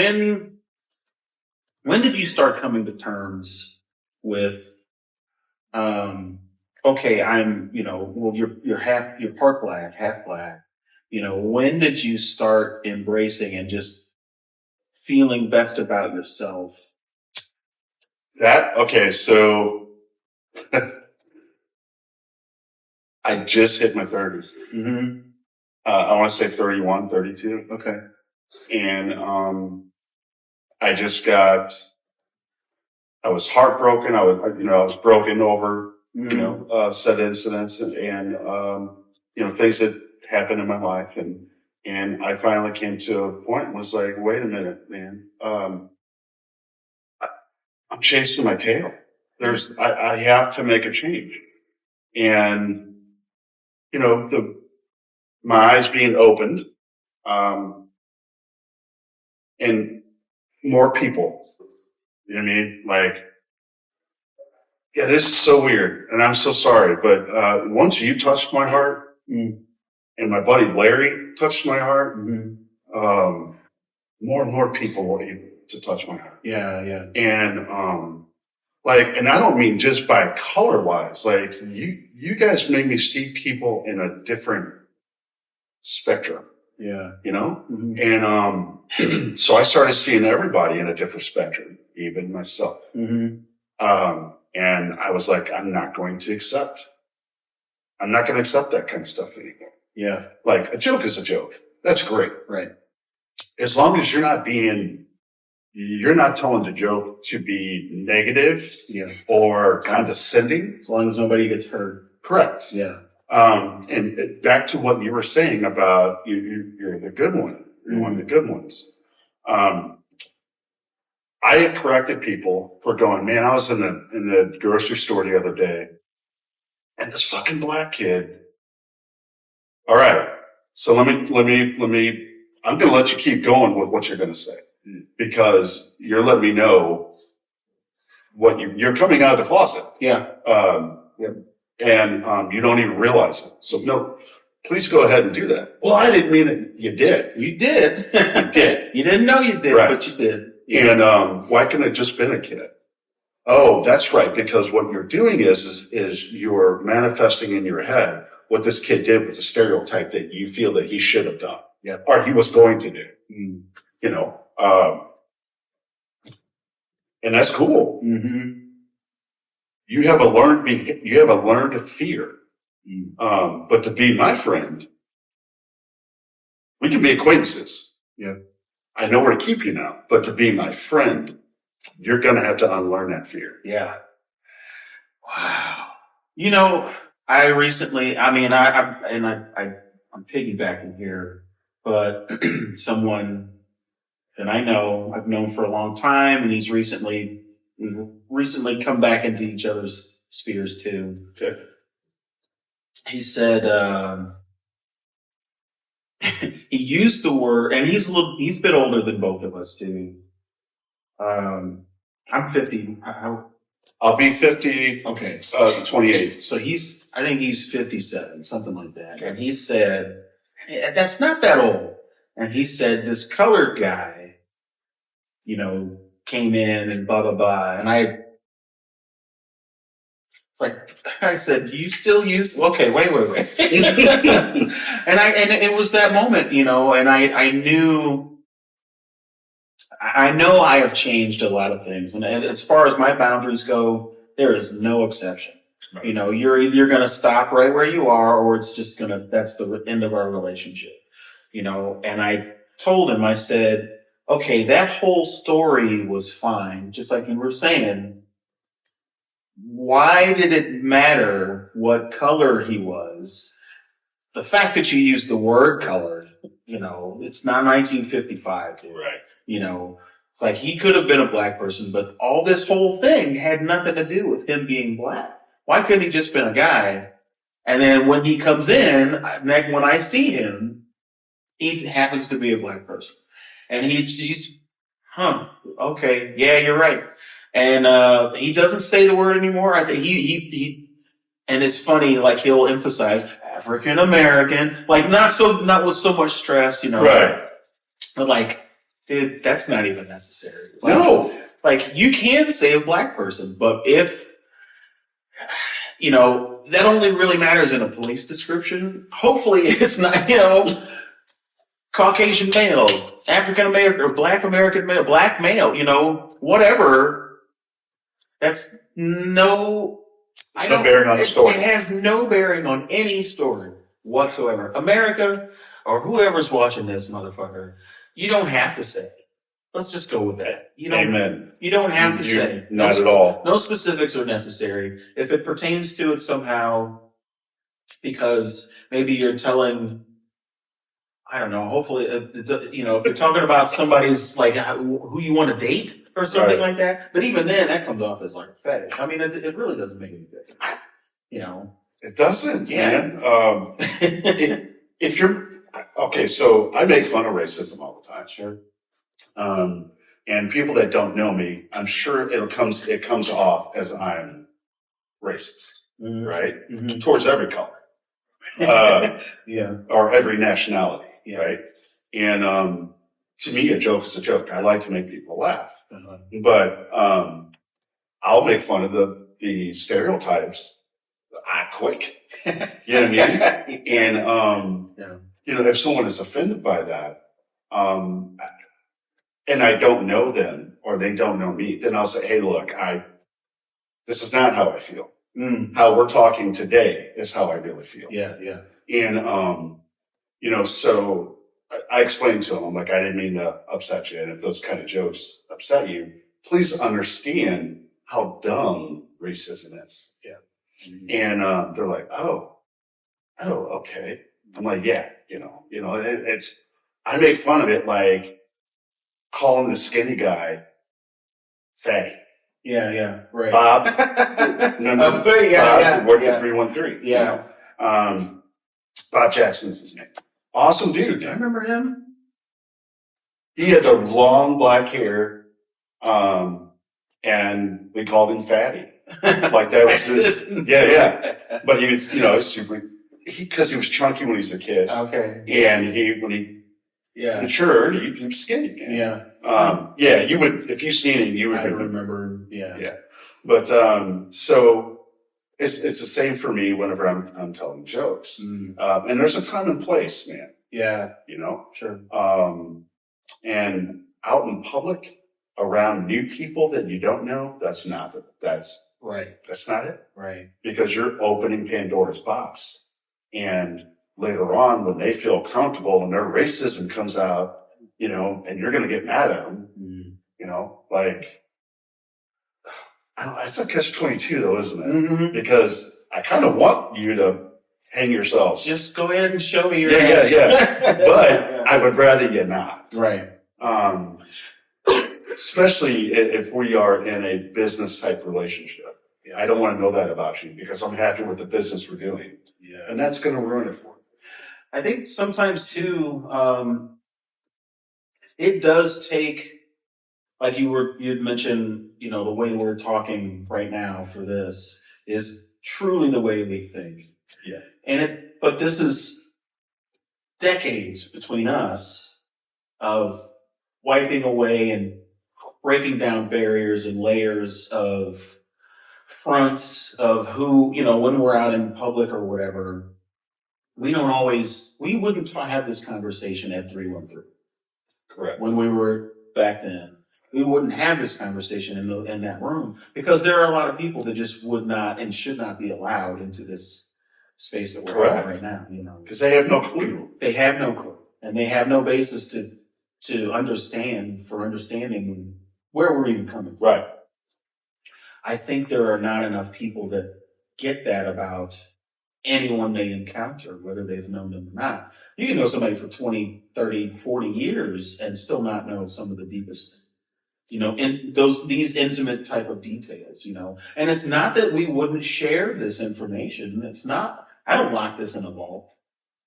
did you start coming to terms with, okay, I'm, you know, well, you're part black, half black. You know, when did you start embracing and just feeling best about yourself? Okay, so I just hit my 30s. Mm-hmm. I want to say 31, 32. Okay. And I was heartbroken. I was broken over, said incidents and things that happened in my life. And I finally came to a point and was like, wait a minute, man. I'm chasing my tail. I have to make a change. And, my eyes being opened, and more people, you know what I mean? Like, yeah, this is so weird and I'm so sorry, but, once you touched my heart and my buddy Larry touched my heart, more and more people were able to touch my heart. Yeah. Yeah. And, and I don't mean just by color wise, like you guys made me see people in a different spectrum. Yeah. You know? Mm-hmm. And, so I started seeing everybody in a different spectrum, even myself. Mm-hmm. And I was like, I'm not going to accept that kind of stuff anymore. Yeah. Like a joke is a joke. That's great. Right. As long as you're not telling the joke to be negative or condescending. As long as nobody gets hurt. Correct. Yeah. And back to what you were saying about you're the good one. You're one of the good ones. I have corrected people for going, man, I was in the grocery store the other day and this fucking black kid. All right. So let me, I'm going to let you keep going with what you're going to say because you're letting me know what you're coming out of the closet. Yeah. And you don't even realize it. So no, please go ahead and do that. Well, I didn't mean it. You did. You did. You did. You didn't know you did, right. But you did. Yeah. And why couldn't it just been a kid? Oh, that's right. Because what you're doing is you're manifesting in your head what this kid did with the stereotype that you feel that he should have done. Yeah. Or he was going to do. And that's cool. Mm-hmm. You have a learned fear. But to be my friend, we can be acquaintances. Yeah. I know where to keep you now, but to be my friend, you're going to have to unlearn that fear. Yeah. Wow. I'm piggybacking here, but someone that I know, I've known for a long time, and we've recently come back into each other's spheres too. Okay. He said, he used the word, and he's a bit older than both of us too. I'm 50. I'll be 50. Okay. The 28th. So I think he's 57, something like that. Okay. And he said, that's not that old. And he said, this colored guy, came in and blah, blah, blah. And I said, you still use, okay, wait. and it was that moment, and I knew, I know I have changed a lot of things. And as far as my boundaries go, there is no exception. Right. You know, you're either going to stop right where you are, or it's just that's the end of our relationship. You know, and I told him, I said, okay, that whole story was fine. Just like you were saying, why did it matter what color he was? The fact that you used the word colored, you know, it's not 1955, dude. Right. You know, it's like he could have been a black person, but all this whole thing had nothing to do with him being black. Why couldn't he just been a guy? And then when he comes in, when I see him, he happens to be a black person. And he's, okay, yeah, you're right. And he doesn't say the word anymore. I think he and it's funny, like he'll emphasize African American, like not with so much stress, you know. Right. But like, dude, that's not even necessary. Like, No. Like you can say a black person, but if, you know, that only really matters in a police description. Hopefully it's not, you know, Caucasian male, African American, or black American male, black male, you know, whatever. That's no bearing on the story. It has no bearing on any story whatsoever. America, or whoever's watching this motherfucker, you don't have to say. Let's just go with that. Amen. You don't have to say. Not at all. No specifics are necessary. If it pertains to it somehow, because maybe you're telling, I don't know, hopefully, you know, if you're talking about somebody's, like, who you want to date or something like that, but even then, that comes off as like a fetish. I mean, it really doesn't make any difference. You know? It doesn't, Yeah. man. If you're, okay, so I make fun of racism all the time. Sure. And people that don't know me, I'm sure it comes off as I'm racist, right? Mm-hmm. Towards every color. Yeah. Or every nationality, Yeah. right? And, to me, a joke is a joke. I like to make people laugh, Uh-huh. but, I'll make fun of the stereotypes quick. You know what I mean? And, Yeah. you know, if someone is offended by that, and I don't know them or they don't know me, then I'll say, hey, look, this is not how I feel. How we're talking today is how I really feel. Yeah. Yeah. And, you know, so I explained to them, I'm like, I didn't mean to upset you. And if those kind of jokes upset you, please understand how dumb racism is. Yeah. Mm-hmm. And, they're like, oh, okay. I'm like, yeah, I make fun of it, like calling the skinny guy fatty. Yeah. Right. Bob, remember? Bob, worked at 313. Yeah. Bob Jackson's his name. Awesome dude. I remember him. He had the long black hair, and we called him Fatty. Like that was his, yeah. But he was, you know, because he was chunky when he was a kid. Okay. And when he matured, he was skinny. Man. Yeah. You would, if you seen him, you would I remember. Yeah. But, so it's the same for me whenever I'm telling jokes. And there's a time and place, man. Yeah. You know? Sure. And out in public around new people that you don't know, that's not it. Right. Because you're opening Pandora's box. And later on, when they feel comfortable and their racism comes out, you know, and you're going to get mad at them, you know, like, I don't know, it's a catch-22 though, isn't it? Mm-hmm. Because I kind of want you to hang yourselves. Just go ahead and show me your ass. Yeah. But I would rather you not. Right. Especially if we are in a business type relationship. Yeah. I don't want to know that about you because I'm happy with the business we're doing. Yeah. And that's going to ruin it for me. I think sometimes too, it does take, like you'd mentioned, you know, the way we're talking right now for this is truly the way we think. Yeah. But this is decades between us of wiping away and breaking down barriers and layers of fronts of who, you know, when we're out in public or whatever, we wouldn't have this conversation at 313. Correct. When we were back then. we wouldn't have this conversation in that room, because there are a lot of people that just would not and should not be allowed into this space that we're in right now, you know. Because they have no clue. They have no clue. And they have no basis to understanding where we're even coming from. Right. I think there are not enough people that get that about anyone they encounter, whether they've known them or not. You can know somebody for 20, 30, 40 years and still not know some of the deepest, you know, in these intimate type of details, you know. And it's not that we wouldn't share this information. It's not, I don't lock this in a vault,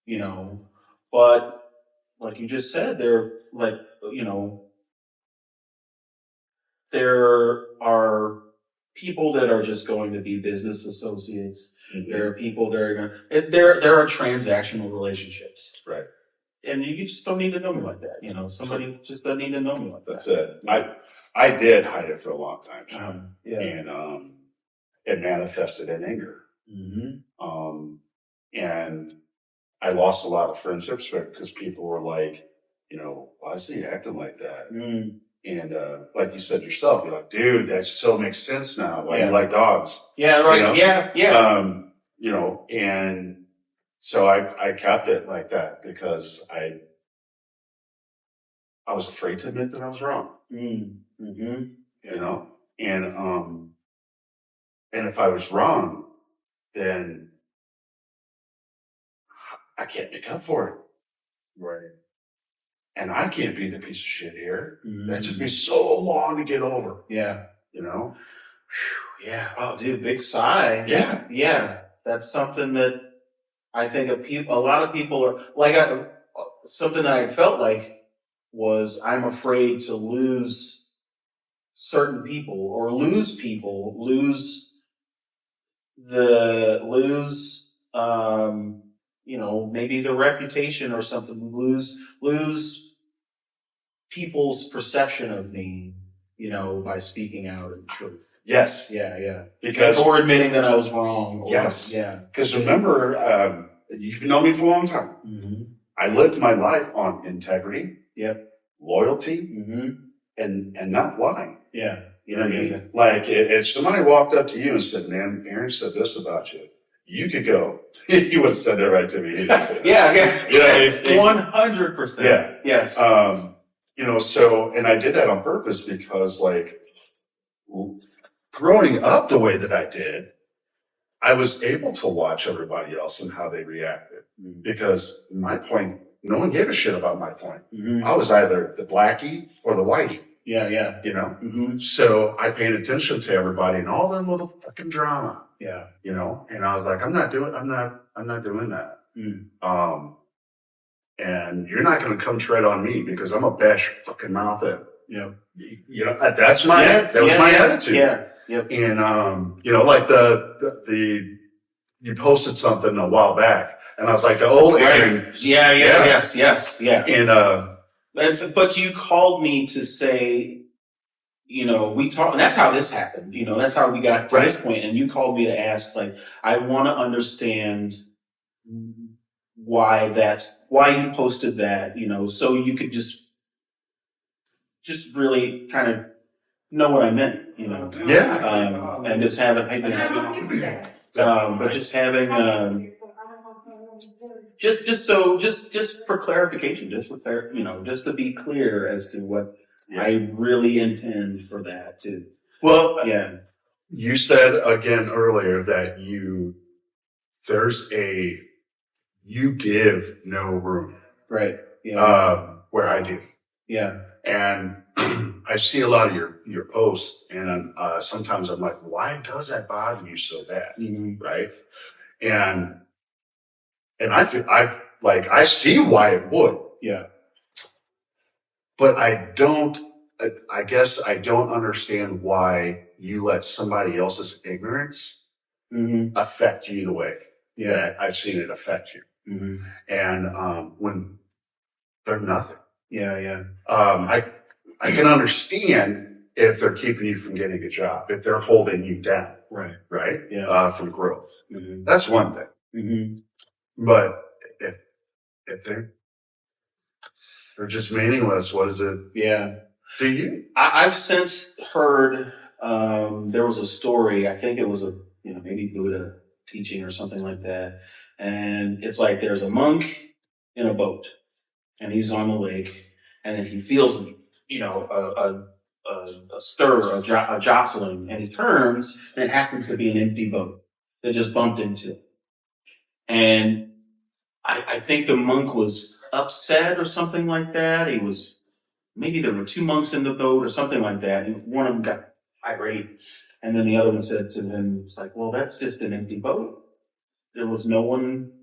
you know, but like you just said, there are people that are just going to be business associates. Mm-hmm. There are people that are there are transactional relationships. Right. And you just don't need to know me like that. You know, somebody just doesn't need to know me like That's that. That's it. I did hide it for a long time. Yeah. And it manifested in anger. Mm-hmm. And I lost a lot of friendships because people were like, you know, why is he acting like that? Mm. And like you said yourself, you're like, dude, that so makes sense now. Why you like dogs? Yeah, right. You know? Yeah. You know, and so I kept it like that because I was afraid to admit that I was wrong. Mm-hmm. You know, and if I was wrong, then I can't make up for it. Right. And I can't be the piece of shit here. Mm-hmm. That took me so long to get over. Yeah. You know? Yeah. Oh, dude, big sigh. Yeah. Yeah. That's something that I think a lot of people are like, something that I felt like was I'm afraid to lose certain people or lose you know, maybe the reputation or something, lose people's perception of me, you know, by speaking out in truth. Yes. Yeah. Because or admitting that I was wrong. Yes. Yeah. Because remember, you've known me for a long time. Mm-hmm. I lived my life on integrity. Yep. Loyalty. Mm-hmm. And not lying. Yeah. You know what I mean? Like if somebody walked up to you and said, "Man, Aaron said this about you," you could go. He would have said that right to me. He didn't say that. Yeah. You know, 100%. Yeah. Yes. You know, so, and I did that on purpose because like growing up the way that I did, I was able to watch everybody else and how they reacted because my point, no one gave a shit about my point. Mm-hmm. I was either the blackie or the whitey. Yeah. You know? Mm-hmm. So I paid attention to everybody and all their little fucking drama. Yeah. You know? And I was like, I'm not doing that. Mm. And you're not going to come tread on me because I'm a bash your fucking mouth in. Yeah. You know, that's my, that was my attitude. Yeah. Yep. And, you know, like you posted something a while back and I was like, the old Aaron. Yeah. Yes. Yeah. And, but you called me to say, you know, we talked, and that's how this happened. You know, that's how we got to this point. And you called me to ask, like, I want to understand why you posted that, you know, so you could just really kind of know what I meant, you know. Yeah. And just having, but just having, just for clarification, just to be clear as to what I really intend for that too. Well, yeah. You said again earlier that you give no room. Right. Yeah. Where I do. Yeah. And I see a lot of your posts and sometimes I'm like, why does that bother you so bad? Mm-hmm. Right. And I see why it would. Yeah. But I guess I don't understand why you let somebody else's ignorance affect you the way that I've seen it affect you. Mm-hmm. And when they're nothing. Yeah. I can understand if they're keeping you from getting a job, if they're holding you down. Right? Yeah. From growth. Mm-hmm. That's one thing. Mm-hmm. But if they're just meaningless, what is it? Yeah. Do you? I've since heard, there was a story, I think it was maybe Buddha teaching or something like that. And it's like there's a monk in a boat and he's on the lake and then he feels, a stir, a jostling, and he turns and it happens to be an empty boat that just bumped into it. And I think the monk was upset or something like that. Maybe there were two monks in the boat or something like that. And one of them got irate. And then the other one said to him, it's like, well, that's just an empty boat. There was no one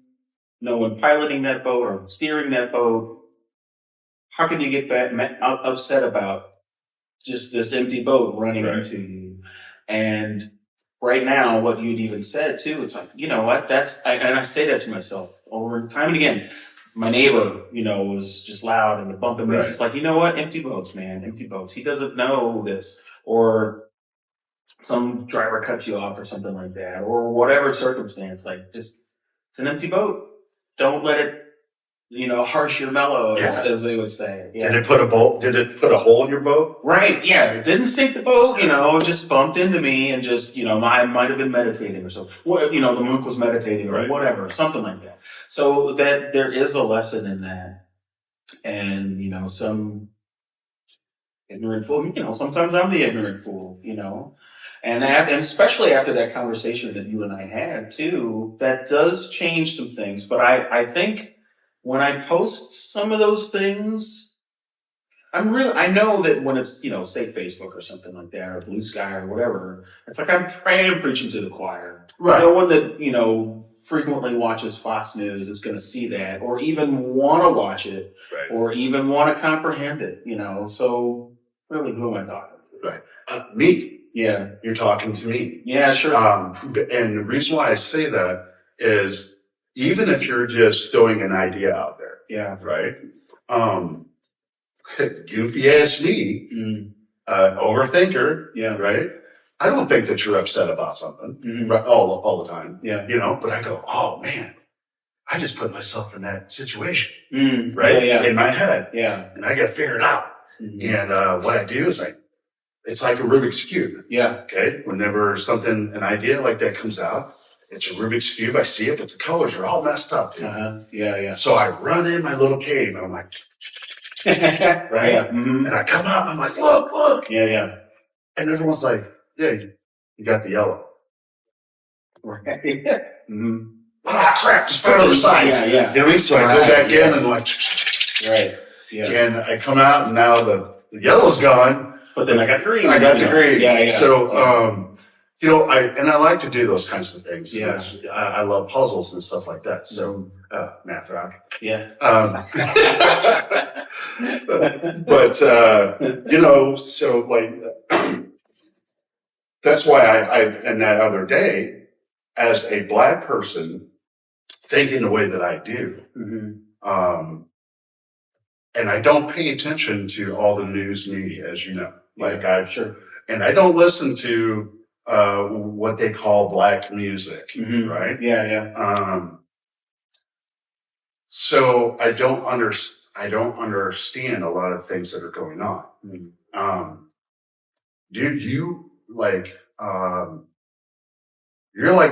piloting that boat or steering that boat. How can you get upset about just this empty boat running into you? And right now, what you'd even said too, it's like, you know what, and I say that to myself over time and again. My neighbor, was just loud and bumping me. It's like, you know what? Empty boats, man. Empty boats. He doesn't know this. Or some driver cuts you off or something like that. Or whatever circumstance. Like, it's an empty boat. Don't let it, harsh your mellow, as they would say. Yeah. Did it put a hole in your boat? Right. Yeah. It didn't sink the boat, it just bumped into me and just, I might have been meditating or something. The monk was meditating or whatever, something like that. So that there is a lesson in that. And, some ignorant fool, sometimes I'm the ignorant fool, and especially after that conversation that you and I had too, that does change some things. But I think when I post some of those things, I know that when it's, say Facebook or something like that, or Blue Sky or whatever, it's like I am preaching to the choir. Right. No one that, frequently watches Fox News is going to see that or even want to watch it or even want to comprehend it, So really, who am I talking to? Right. Me. Yeah. You're talking to me. Yeah, sure. And the reason why I say that is even if you're just throwing an idea out there. Yeah. Right. Goofy ass me, overthinker. Yeah. Right. I don't think that you're upset about something right, all the time. Yeah. But I go, oh man, I just put myself in that situation. Right. Yeah. In my head. Yeah. And I got to figure it out. And what I do is it's like a Rubik's Cube. Yeah. Okay. Whenever an idea like that comes out, it's a Rubik's Cube. I see it, but the colors are all messed up, dude. Yeah. Yeah. So I run in my little cave and I'm like, right? Yeah. Mm-hmm. And I come out and I'm like, look. Yeah. Yeah. And everyone's like, yeah, you got the yellow. Right. Mm-hmm. Oh, crap, just found other sides. Yeah, yeah. You know what I mean? So I go back in and like, right. Yeah. And I come out and now the yellow's gone. But then I got green. I got the green. Yeah, yeah. So, I like to do those kinds of things. Yeah. I love puzzles and stuff like that. So, math rock. Yeah. But, so like, that's why and that other day, as a Black person, thinking the way that I do, and I don't pay attention to all the news media, as you know. And I don't listen to what they call Black music, right? Yeah, yeah. So I don't understand a lot of things that are going on. Dude, you're like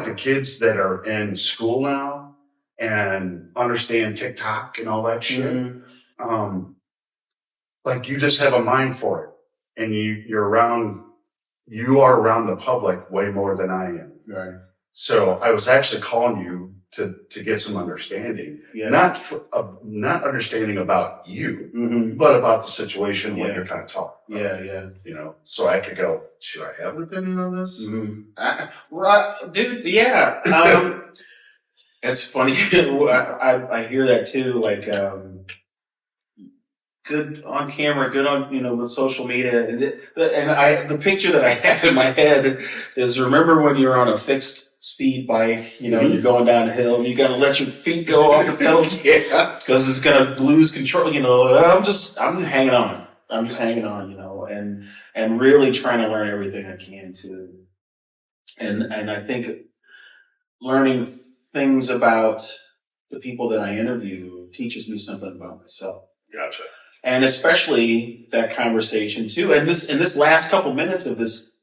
the kids that are in school now and understand TikTok and all that shit. Like you just have a mind for it, and you are around the public way more than I am. Right. So I was actually calling you to get some understanding, not understanding about you, but about the situation when you're kind of talking. Yeah. So I could go, should I have an opinion on this? Right, dude. Yeah. It's funny. I hear that too. Like, good on camera, good on, with social media. And the picture that I have in my head is, remember when you're on a fixed speed bike, you're going down a hill and you got to let your feet go off the pedals because it's going to lose control. I'm hanging on. I'm just hanging on, and really trying to learn everything I can too. And I think learning things about the people that I interview teaches me something about myself. Gotcha. And especially that conversation too. And this last couple minutes of this,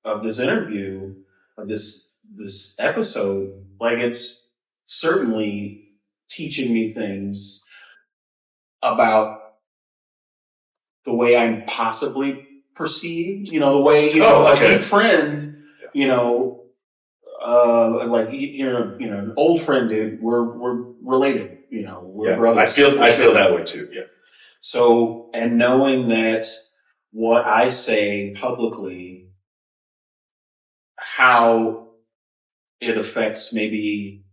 of this interview, of this episode, like it's certainly teaching me things about the way I'm possibly perceived, the way, a deep friend, like an old friend, dude, we're related, we're brothers. I feel that way too. Yeah. So, and knowing that what I say publicly, how it affects maybe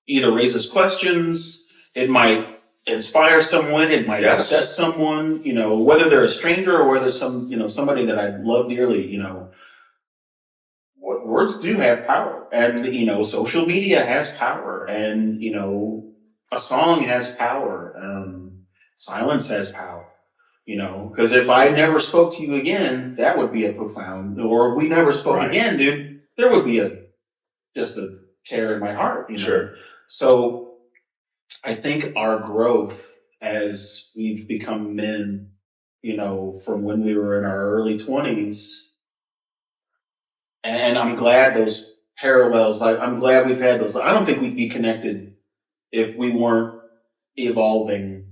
either raises questions, it might inspire someone, it might upset someone, whether they're a stranger or whether somebody that I love dearly, words do have power, and, social media has power, and, a song has power, silence has power, because if I never spoke to you again, that would be a profound, or if we never spoke again, dude, there would be just a tear in my heart, Sure. So I think our growth as we've become men, from when we were in our early 20s, and I'm glad those parallels, I'm glad we've had those. I don't think we'd be connected if we weren't evolving,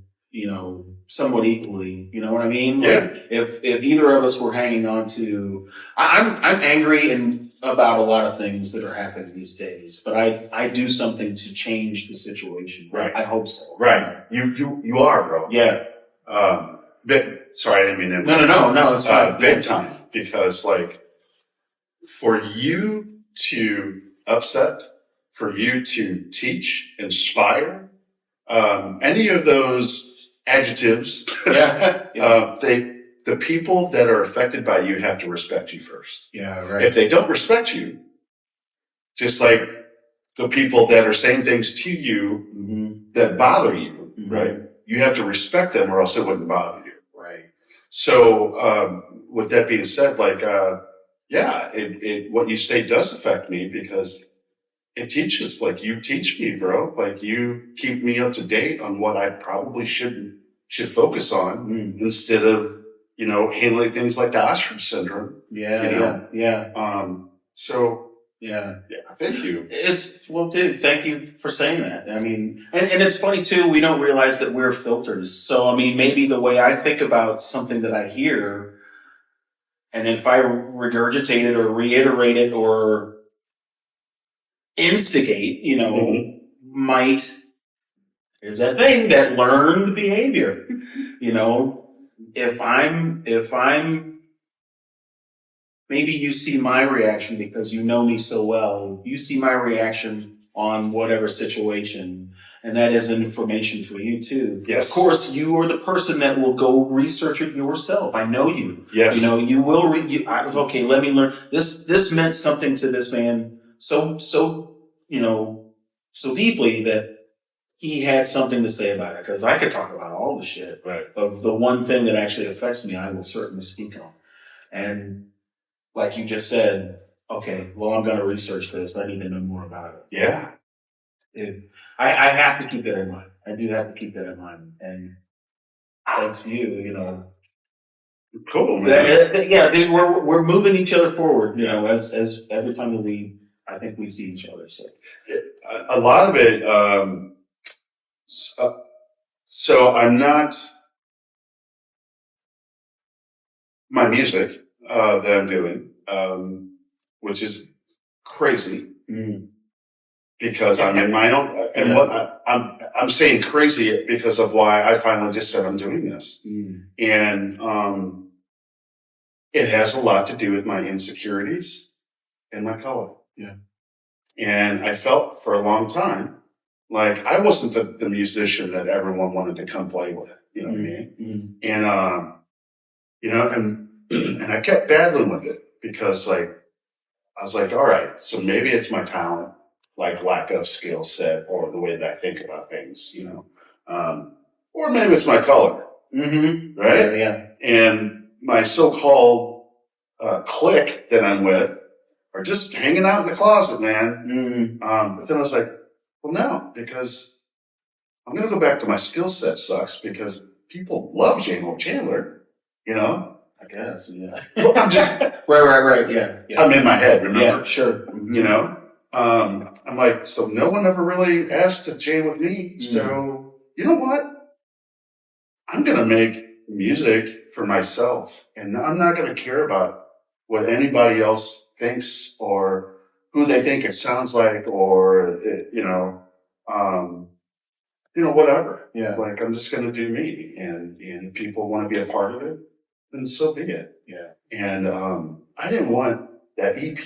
somewhat equally. You know what I mean? Yeah. Like if either of us were hanging on to, I'm angry about a lot of things that are happening these days, but I do something to change the situation. Right. I hope so. Right. You are, bro. Yeah. Sorry, I didn't mean to. No, it's fine. Big time. Because for you to upset, for you to teach, inspire, any of those adjectives, the people that are affected by you have to respect you first. Yeah, right. If they don't respect you, just like the people that are saying things to you that bother you, right? You have to respect them or else it wouldn't bother you. Right. So, with that being said, what you say does affect me because it teaches, you teach me, bro. You keep me up to date on what I probably should focus on instead of, handling things like the ostrich syndrome. Yeah. So yeah, thank you. Dude, thank you for saying that. I mean, and it's funny too, we don't realize that we're filters. So, I mean, maybe the way I think about something that I hear, and if I regurgitate it or reiterate it or instigate, there's that thing, that learned behavior, if I'm, maybe you see my reaction because you know me so well, you see my reaction on whatever situation, and that is information for you too. Yes. Of course, you are the person that will go research it yourself. I know you. Yes. You will okay, let me learn. This meant something to this man so deeply that he had something to say about it, because I could talk about all the shit. Right. But the one thing that actually affects me, I will certainly speak on. And like you just said, okay, well, I'm going to research this. I need to know more about it. Yeah. I have to keep that in mind. I do have to keep that in mind. And thanks to you, Cool, man. dude, we're moving each other forward, as every time that we see each other. So a lot of it, so I'm not, my music, that I'm doing, which is crazy because I'm in my own, and what I'm saying crazy because of why I finally just said I'm doing this. And, it has a lot to do with my insecurities and my color. Yeah. And I felt for a long time like I wasn't the musician that everyone wanted to come play with. You know what I mean? And, and I kept battling with it because I was like, all right, so maybe it's my talent, lack of skill set or the way that I think about things, or maybe it's my color. Right? Yeah. And my so-called clique that I'm with are just hanging out in the closet, man. But then I was like, well, no, because I'm going to go back to my skill set sucks because people love J-Mo Chandler, you know? I guess, yeah. Well, I'm just, right, yeah. I'm in my head, remember? Yeah, sure. Mm-hmm. You know? I'm like, so no one ever really asked to jam with me. So, you know what? I'm going to make music for myself, and I'm not going to care about what anybody else thinks or who they think it sounds like or, whatever. Yeah. Like, I'm just going to do me, and people want to be a part of it, then so be it. Yeah. And I didn't want that EP,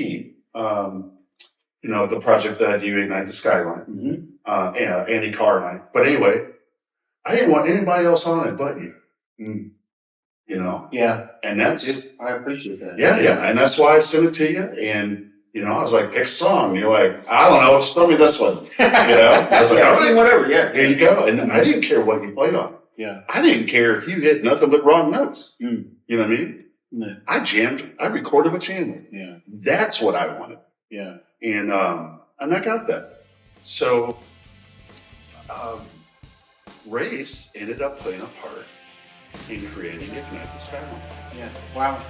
the project that I do, Ignite the Skyline, Andy Carline. But anyway, I didn't want anybody else on it but you. You know? Yeah. And that's... I appreciate that. Yeah. And that's why I sent it to you. And, I was like, pick a song. You're like, I don't know, just throw me this one. I was like, all right, whatever, yeah. Here you go. And I didn't care what you played on. Yeah. I didn't care if you hit nothing but wrong notes. You know what I mean? Yeah. I jammed. I recorded with Chandler. Yeah. That's what I wanted. Yeah. And I got that. So, race ended up playing a part in creating Ignite the Skyline. Yeah. Wow.